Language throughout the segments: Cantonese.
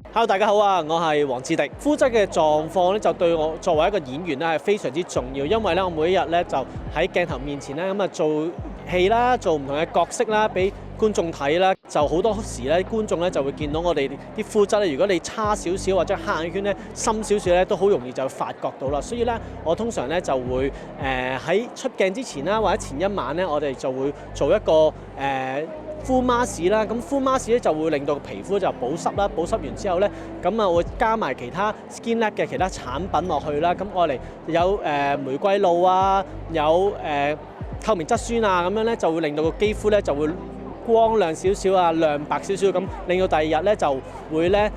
Hello，大家好啊！我係黃志迪。膚質嘅狀況咧，就對我作為一個演員咧係非常之重要，因為咧我每一日咧就喺鏡頭面前咧咁啊做戲啦，做唔同嘅角色啦，俾觀眾睇啦。就好多時咧，觀眾咧就會見到我哋啲膚質咧，如果你差少少或者黑眼圈咧深少少咧，都好容易就發覺到啦。所以咧，我通常咧就會喺出鏡之前啦，或者前一晚咧，我哋就會做一個敷 mask 啦，咁敷 mask 咧就會令到皮膚就保濕啦，保濕完之後咧，咁啊會加埋其他 Skin Lab 嘅其他產品落去啦，咁我哋有玫瑰露啊，有透明質酸啊，咁樣咧就會令到個肌膚咧就會光亮少少啊，亮白少少咁，令到第二日咧就會咧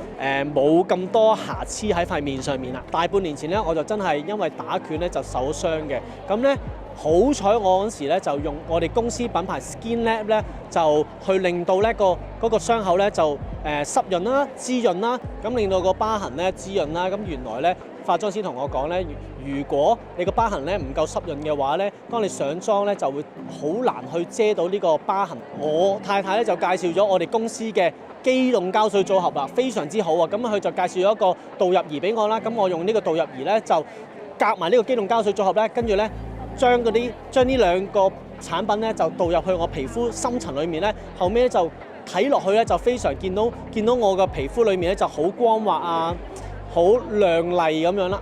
冇咁多瑕疵喺塊面上面啦。大半年前咧，我就真係因為打拳咧就受傷嘅，咁咧。好彩我嗰時咧就用我哋公司品牌 Skin Lab 咧，就去令到咧嗰個傷口咧就濕潤啦、滋潤啦，咁令到個疤痕咧滋潤啦。咁原來咧化妝師同我講咧，如果你個疤痕咧唔夠濕潤嘅話咧，當你上妝咧就會好難去遮到呢個疤痕。我太太咧就介紹咗我哋公司嘅機動膠水組合啦，非常之好啊！咁佢就介紹咗一個導入儀俾我啦，咁我用呢個導入儀咧就夾埋呢個機動膠水組合咧，跟住咧。將呢兩個產品咧就導入去我皮膚深層裏面咧，後尾咧就睇落去咧就非常見到我個皮膚裏面咧就好光滑啊，好亮麗咁樣啦。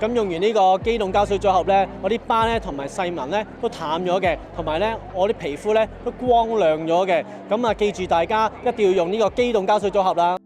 咁用完呢個機動膠水組合咧，我啲疤咧同埋細紋咧都淡咗嘅，同埋咧我啲皮膚咧都光亮咗嘅。咁啊，記住大家一定要用呢個機動膠水組合啦。